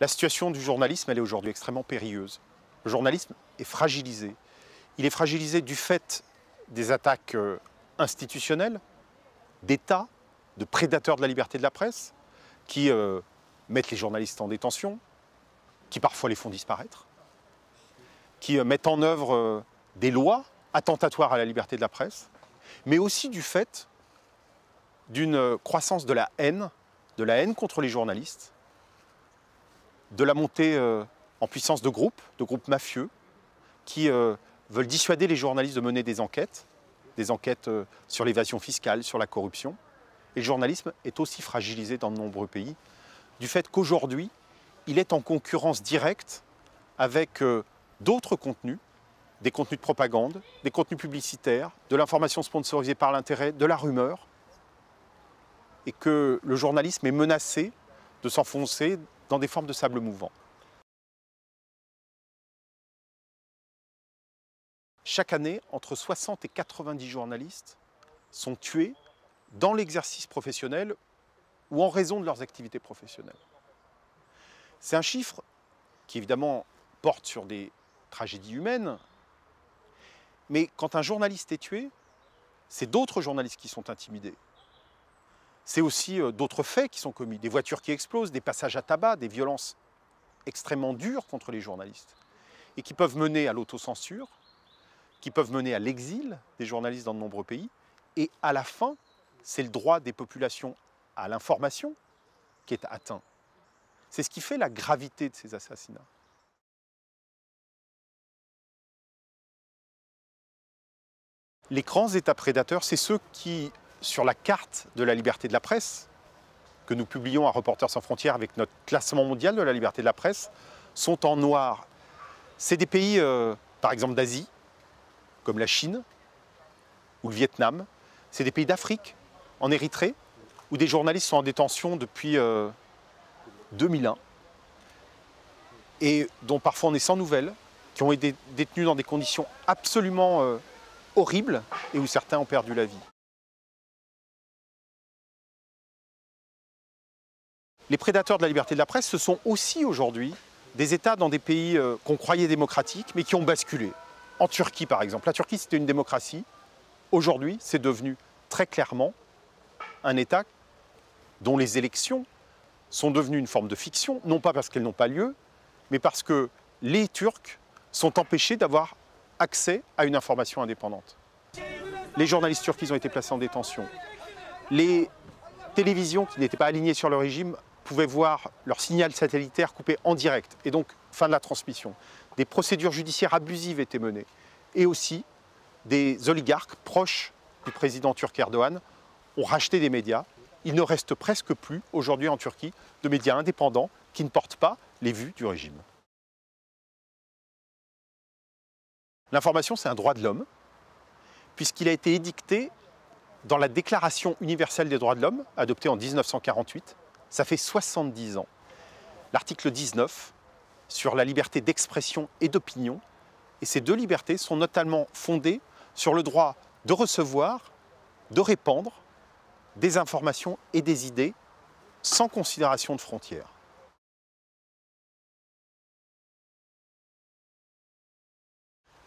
La situation du journalisme, elle est aujourd'hui extrêmement périlleuse. Le journalisme est fragilisé. Il est fragilisé du fait des attaques institutionnelles, d'États, de prédateurs de la liberté de la presse, qui mettent les journalistes en détention, qui parfois les font disparaître, qui mettent en œuvre des lois attentatoires à la liberté de la presse, mais aussi du fait d'une croissance de la haine contre les journalistes, de la montée en puissance de groupes mafieux, qui veulent dissuader les journalistes de mener des enquêtes sur l'évasion fiscale, sur la corruption. Et le journalisme est aussi fragilisé dans de nombreux pays, du fait qu'aujourd'hui, il est en concurrence directe avec d'autres contenus, des contenus de propagande, des contenus publicitaires, de l'information sponsorisée par l'intérêt, de la rumeur, et que le journalisme est menacé de s'enfoncer dans des formes de sable mouvant. Chaque année, entre 60 et 90 journalistes sont tués dans l'exercice professionnel ou en raison de leurs activités professionnelles. C'est un chiffre qui évidemment porte sur des tragédies humaines, mais quand un journaliste est tué, c'est d'autres journalistes qui sont intimidés. C'est aussi d'autres faits qui sont commis, des voitures qui explosent, des passages à tabac, des violences extrêmement dures contre les journalistes, et qui peuvent mener à l'autocensure, qui peuvent mener à l'exil des journalistes dans de nombreux pays, et à la fin, c'est le droit des populations à l'information qui est atteint. C'est ce qui fait la gravité de ces assassinats. Les grands États prédateurs, c'est ceux qui, sur la carte de la liberté de la presse, que nous publions à Reporters sans frontières avec notre classement mondial de la liberté de la presse, sont en noir. C'est des pays, par exemple d'Asie, comme la Chine ou le Vietnam. C'est des pays d'Afrique, en Érythrée, où des journalistes sont en détention depuis 2001 et dont parfois on est sans nouvelles, qui ont été détenus dans des conditions absolument horribles et où certains ont perdu la vie. Les prédateurs de la liberté de la presse, ce sont aussi aujourd'hui des États dans des pays qu'on croyait démocratiques, mais qui ont basculé. En Turquie, par exemple. La Turquie, c'était une démocratie. Aujourd'hui, c'est devenu très clairement un État dont les élections sont devenues une forme de fiction, non pas parce qu'elles n'ont pas lieu, mais parce que les Turcs sont empêchés d'avoir accès à une information indépendante. Les journalistes turcs, ils ont été placés en détention. Les télévisions qui n'étaient pas alignées sur le régime pouvaient voir leur signal satellitaire coupé en direct, et donc fin de la transmission. Des procédures judiciaires abusives étaient menées, et aussi des oligarques proches du président turc Erdogan ont racheté des médias. Il ne reste presque plus aujourd'hui en Turquie de médias indépendants qui ne portent pas les vues du régime. L'information, c'est un droit de l'homme, puisqu'il a été édicté dans la Déclaration universelle des droits de l'homme, adoptée en 1948. Ça fait 70 ans. L'article 19 sur la liberté d'expression et d'opinion. Et ces deux libertés sont notamment fondées sur le droit de recevoir, de répandre des informations et des idées sans considération de frontières.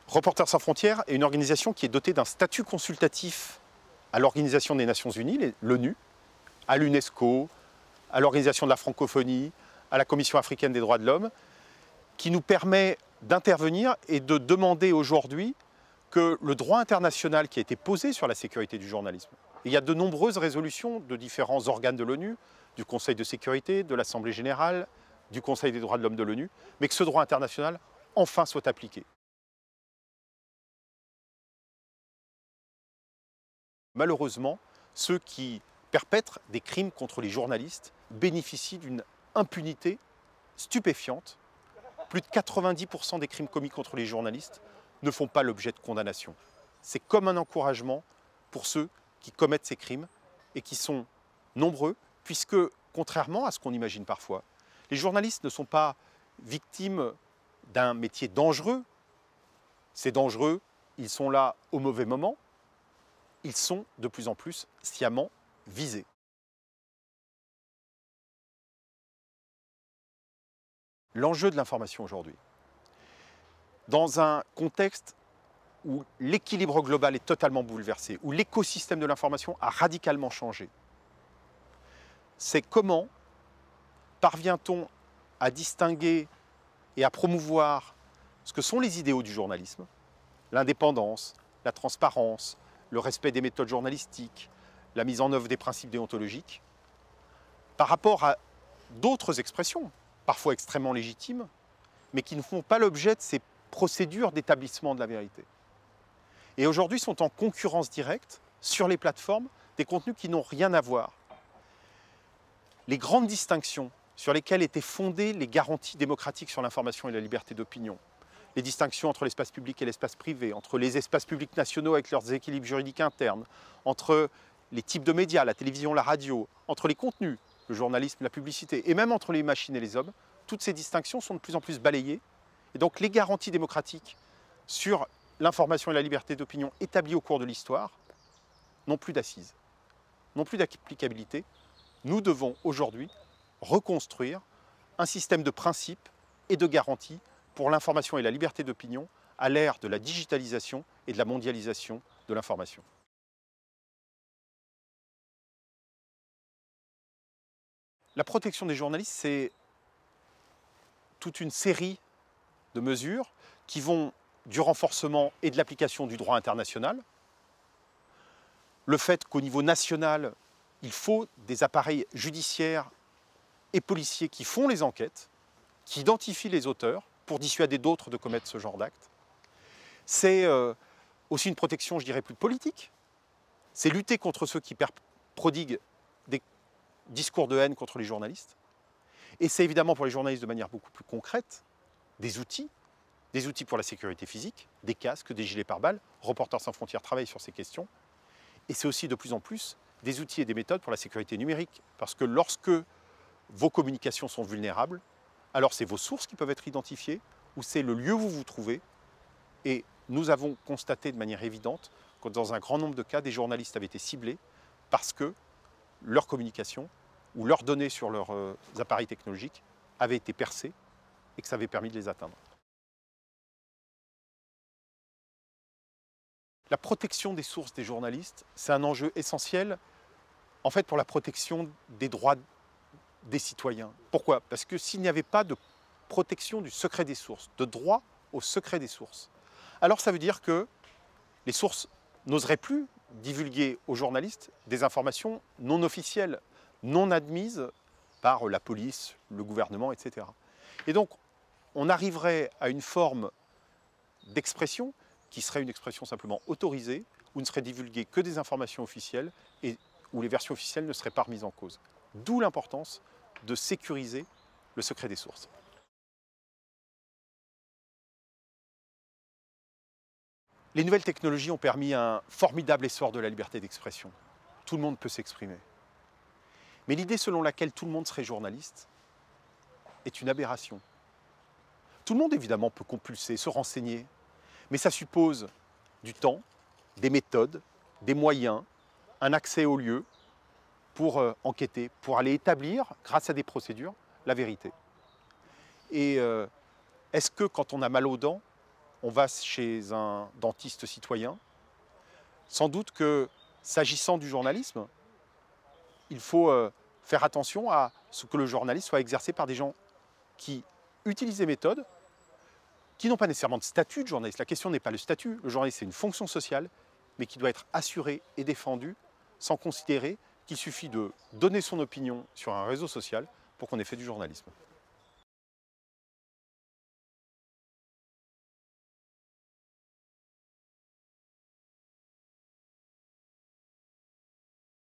Reporters sans frontières est une organisation qui est dotée d'un statut consultatif à l'Organisation des Nations Unies, l'ONU, à l'UNESCO, à l'Organisation de la francophonie, à la Commission africaine des droits de l'homme, qui nous permet d'intervenir et de demander aujourd'hui que le droit international qui a été posé sur la sécurité du journalisme, et il y a de nombreuses résolutions de différents organes de l'ONU, du Conseil de sécurité, de l'Assemblée générale, du Conseil des droits de l'homme de l'ONU, mais que ce droit international enfin soit appliqué. Malheureusement, ceux qui perpètrent des crimes contre les journalistes bénéficient d'une impunité stupéfiante. Plus de 90% des crimes commis contre les journalistes ne font pas l'objet de condamnation. C'est comme un encouragement pour ceux qui commettent ces crimes et qui sont nombreux, puisque, contrairement à ce qu'on imagine parfois, les journalistes ne sont pas victimes d'un métier dangereux. C'est dangereux, ils sont là au mauvais moment. Ils sont de plus en plus sciemment visés. L'enjeu de l'information aujourd'hui, dans un contexte où l'équilibre global est totalement bouleversé, où l'écosystème de l'information a radicalement changé, c'est comment parvient-on à distinguer et à promouvoir ce que sont les idéaux du journalisme, l'indépendance, la transparence, le respect des méthodes journalistiques, la mise en œuvre des principes déontologiques, par rapport à d'autres expressions, parfois extrêmement légitimes, mais qui ne font pas l'objet de ces procédures d'établissement de la vérité. Et aujourd'hui sont en concurrence directe sur les plateformes des contenus qui n'ont rien à voir. Les grandes distinctions sur lesquelles étaient fondées les garanties démocratiques sur l'information et la liberté d'opinion, les distinctions entre l'espace public et l'espace privé, entre les espaces publics nationaux avec leurs équilibres juridiques internes, entre les types de médias, la télévision, la radio, entre les contenus, le journalisme, la publicité, et même entre les machines et les hommes, toutes ces distinctions sont de plus en plus balayées. Et donc les garanties démocratiques sur l'information et la liberté d'opinion établies au cours de l'histoire n'ont plus d'assises, n'ont plus d'applicabilité. Nous devons aujourd'hui reconstruire un système de principes et de garanties pour l'information et la liberté d'opinion à l'ère de la digitalisation et de la mondialisation de l'information. La protection des journalistes, c'est toute une série de mesures qui vont du renforcement et de l'application du droit international, le fait qu'au niveau national, il faut des appareils judiciaires et policiers qui font les enquêtes, qui identifient les auteurs pour dissuader d'autres de commettre ce genre d'actes. C'est aussi une protection, je dirais, plus politique. C'est lutter contre ceux qui prodiguent des discours de haine contre les journalistes. Et c'est évidemment pour les journalistes de manière beaucoup plus concrète, des outils pour la sécurité physique, des casques, des gilets pare-balles. Reporters sans frontières travaille sur ces questions. Et c'est aussi de plus en plus des outils et des méthodes pour la sécurité numérique. Parce que lorsque vos communications sont vulnérables, alors c'est vos sources qui peuvent être identifiées ou c'est le lieu où vous vous trouvez. Et nous avons constaté de manière évidente que dans un grand nombre de cas, des journalistes avaient été ciblés parce que leur communication ou leurs données sur leurs appareils technologiques avaient été percées et que ça avait permis de les atteindre. La protection des sources des journalistes, c'est un enjeu essentiel en fait pour la protection des droits des citoyens. Pourquoi? Parce que s'il n'y avait pas de protection du secret des sources, de droit au secret des sources, alors ça veut dire que les sources n'oseraient plus divulguer aux journalistes des informations non officielles, non admises par la police, le gouvernement, etc. Et donc, on arriverait à une forme d'expression qui serait une expression simplement autorisée, où ne seraient divulguées que des informations officielles et où les versions officielles ne seraient pas remises en cause. D'où l'importance de sécuriser le secret des sources. Les nouvelles technologies ont permis un formidable essor de la liberté d'expression. Tout le monde peut s'exprimer. Mais l'idée selon laquelle tout le monde serait journaliste est une aberration. Tout le monde évidemment peut compulser, se renseigner, mais ça suppose du temps, des méthodes, des moyens, un accès aux lieux pour enquêter, pour aller établir, grâce à des procédures, la vérité. Et est-ce que quand on a mal aux dents, on va chez un dentiste citoyen? Sans doute que, s'agissant du journalisme, il faut faire attention à ce que le journalisme soit exercé par des gens qui utilisent des méthodes qui n'ont pas nécessairement de statut de journaliste. La question n'est pas le statut. Le journaliste, c'est une fonction sociale, mais qui doit être assurée et défendue sans considérer qu'il suffit de donner son opinion sur un réseau social pour qu'on ait fait du journalisme.